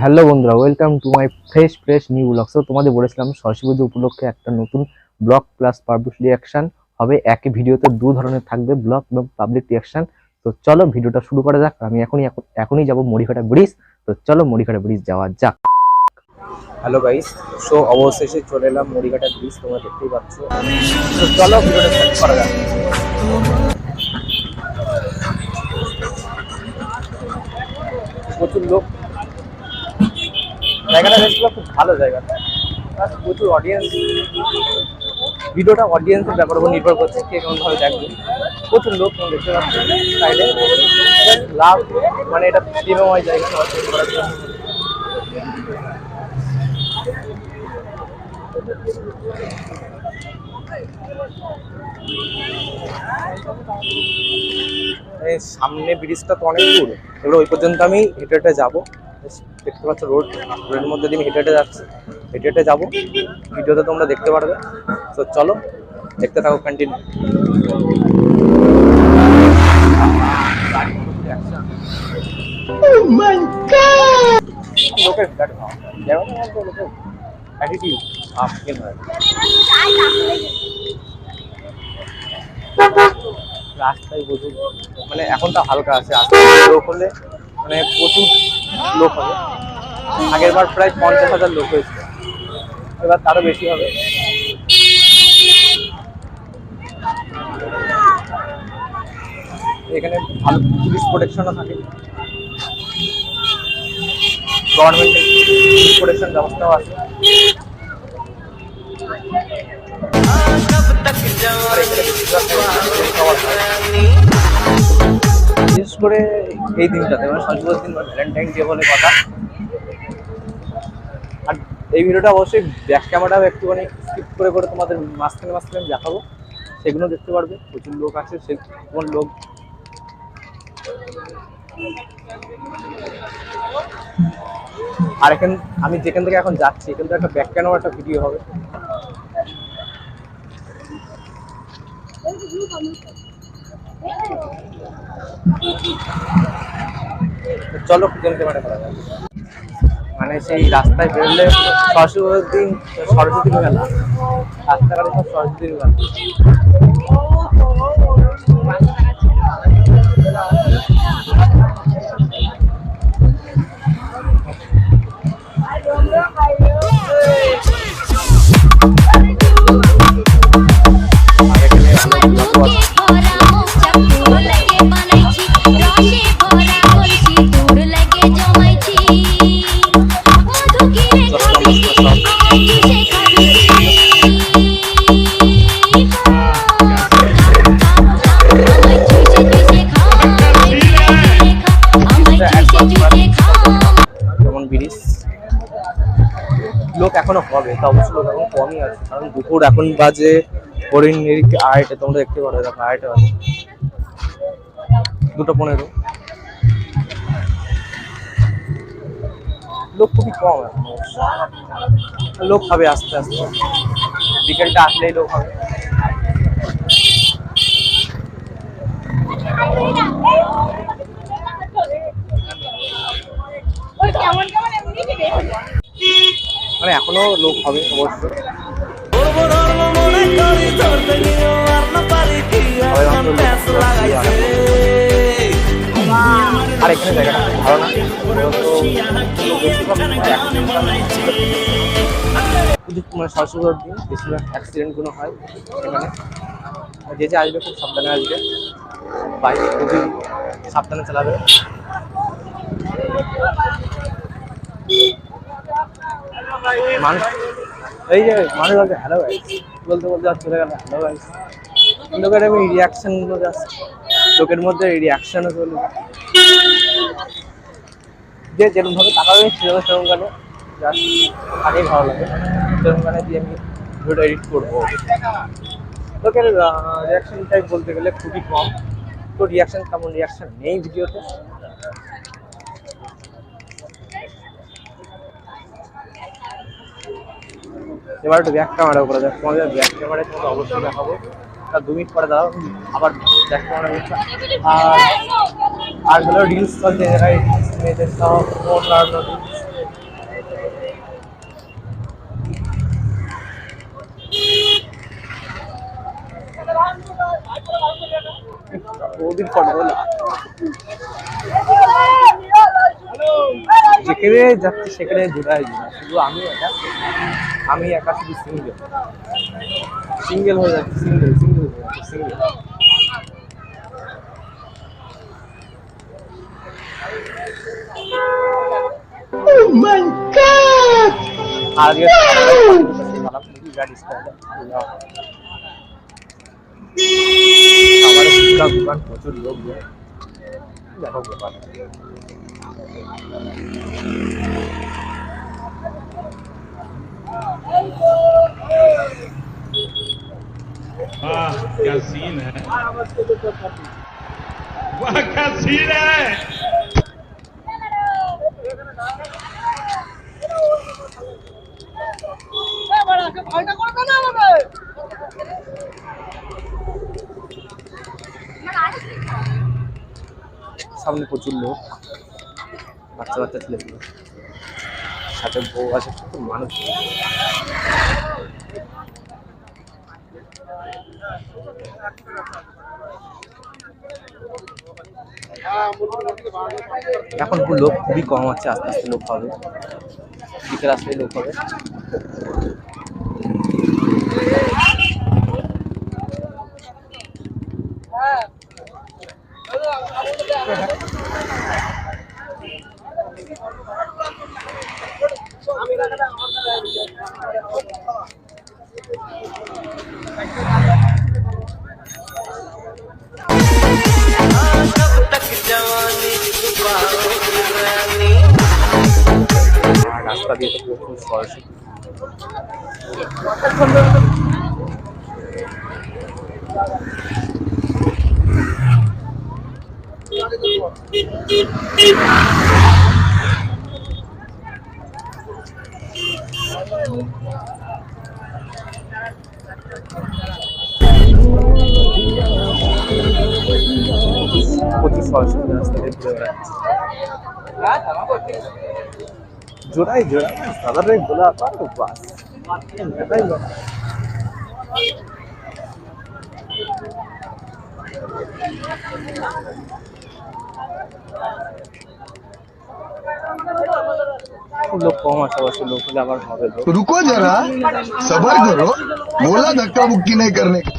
Hello বন্ধুরা, welcome to my fresh new blog. So তোমাদের বলেছিলাম সরস্বতী পুজো উপলক্ষে একটা নতুন ব্লগ প্লাস পাবলিক রিয়াকশন হবে। একই ভিডিওতে দু ধরনের থাকবে, ব্লগ এবং পাবলিক রিয়াকশন। তো চলো ভিডিওটা শুরু করা যাক। আমি এখনই যাবো মরিঘাটা ব্রিজ। তো চলো মরিঘাটা ব্রিজ যাওয়া যাক। হ্যালো গাইস, সো অবশেষে চলে এলাম মরিঘাটা ব্রিজ, তোমরা দেখতেই পাচ্ছ। তো চলো ভিডিওটা শুরু করা যাক। প্রচুর লোক, জায়গাটা দেখছিলাম খুব ভালো জায়গা, প্রচুর অডিয়েন্স। ভিডিওটা অডিয়েন্সের ব্যাপার উপর নির্ভর করছে কে কেমন ভাবে দেখবে। প্রচুর লোক দেখতে পাচ্ছি সাইডে, লাভ মানে এটা প্রেমময় জায়গা। সামনে ব্রিজটা তো অনেক দূর, এগুলো ওই পর্যন্ত আমি হেঁটে হেঁটে যাবো। দেখতে পাচ্ছ রোডের মধ্যে দিয়ে আমি হেঁটে হেঁটে যাচ্ছি, হেঁটে হেঁটে যাবো। ভিডিওতে তোমরা দেখতে পারবে। তো চলো দেখতে থাকো, কন্টিনিউ। লোকের রাস্তায় প্রচুর, মানে এখনটা হালকা আছে, রাস্তায় লোক হলে মানে প্রচুর লোক হবে। আগের বার প্রায় 50,000 লোক হয়েছিল, এবার তারও বেশি হবে। এখানে ভালো পুলিশ প্রোটেকশনও থাকে, গভর্নমেন্টের পুলিশ প্রোটেকশন ব্যবস্থাও আছে। বিশেষ করে এই দিনটাতে, মানে সরস্বতীর দিন বা ভ্যালেন্টাইন ডে বলে কথা। আর এই ভিডিওটা অবশ্যই ব্যাক ক্যামেরাও একটুখানি স্কিপ করে করে তোমাদের মাঝখানে দেখাবো, সেগুলো দেখতে পারবে। প্রচুর লোক আছে, সে কোন লোক। আর এখানে আমি যেখান থেকে এখন যাচ্ছি, এখান থেকে একটা ব্যাক ক্যামেরা একটা ভিডিও হবে। চলো কিনতে পারে করা যায়। মানে সেই রাস্তায় বেরোলে সরস্বতী মেলা, রাস্তাঘাটে সব সরস্বতী মেলা। যেমন ব্রিজ লোক এখনো হবে, তা অবশ্য লোক এখন কমই আছে, কারণ দুপুর এখন বাজে হরিণ নিরিখে 2:30। তোমরা দেখতে পারো, দেখো 2:30 বাজে, 2:15। লোক খুবই কম এখন, লোক হবে আস্তে আস্তে, বিকেলটা আসলেই লোক হবে। মানে এখনো লোক হবে অবশ্য। আর এখানে জায়গাটা ভালো না, মানে সরস্বতীর দিন বেশিরভাগ অ্যাক্সিডেন্টগুলো হয় এখানে। যে আসবে খুব সাবধানে আসবে, বাইক খুবই সাবধানে চালাবে। মানুষ এই যে মানুষ বলছে হ্যালো গাইস, বলতে বলতে আর চলে গেল হ্যালো গাইস। লোকের আমি রিয়াকশনগুলো জাস্ট, লোকের মধ্যে রিয়াকশনও চলে, যে যেরকম ভাবে তাকাবে সেরকম গানে জাস্ট আগেই ভালো লাগে, সেরকম গানে দিয়ে আমি ভিডিওটা এডিট করবো। লোকের রিয়াকশন টাইপ বলতে গেলে খুবই কম। তো রিয়াকশন তেমন রিয়াকশন নেই ভিডিওতে। এবার একটু ব্যাক ক্যামেরা করে দেখ, তোমাদের ব্যাক ক্যামেরায় তোমাকে অবশ্যই দেখাবো। 2 মিনিট পরে দাও, আবার ব্যাক ক্যামেরা করছে। আর আর হলো রিলস চলছে জায়গায়, মেয়েদের সব অন্যান্য রিলস। ওদিন ফটো বলা যেখানে যাচ্ছি সেখানে ঘুরাই না, শুধু আমি একা শুধু সিঙ্গেল হয়ে যাচ্ছে, সিঙ্গেল। Oh my God! আজকে গাড়ি স্টাইল আমার পুরো দোকান প্রচুর লোক দেখো ব্যাপার। वाह क्या सीन है, वाह क्या सीन है। সামনে প্রচুর লোক, বাচ্চা ছেলেগুলো, সাথে বউ আছে, প্রচুর মানুষ। এখন লোক খুবই কম আছে, আস্তে আস্তে লোক হবে, বিকেল আসলে লোক হবে। রাস্তা দিয়ে তো প্রচুর সরাসরি রাস্তা দিয়ে ঘুরে বেড়াচ্ছে। জোড়াই সাধারণ গোলা বাস लोग कम आशा लोग আবার হবে। रुको जरा सबर करो, बोला धक्का मुक्की नहीं करने का।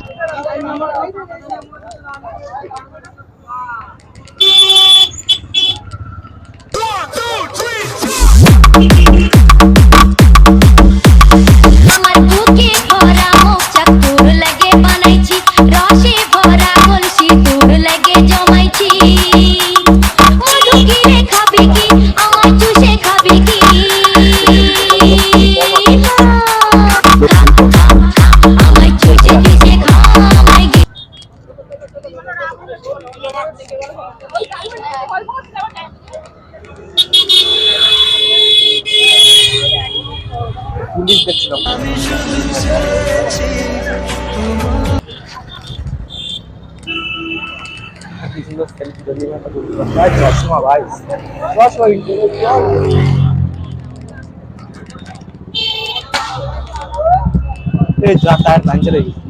পুলিশ দেখছিলাম কি সুন্দর সেলফি দিয়ে ভাই চশমা ভাই চশমা এই যা টায়ার পাঞ্চার হয়ে গেছে।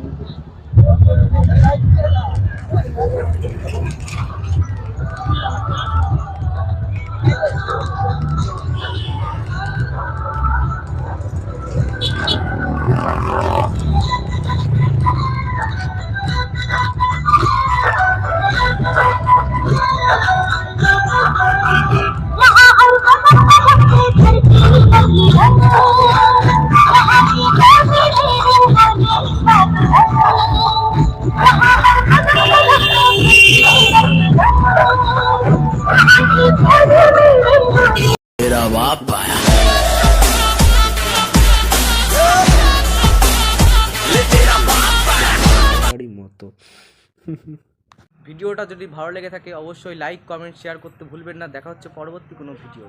मेरा बाप आया মতো। ভিডিওটা যদি ভালো লেগে থাকে অবশ্যই লাইক কমেন্ট শেয়ার করতে ভুলবেন না। দেখা হচ্ছে পরবর্তী কোনো ভিডিও।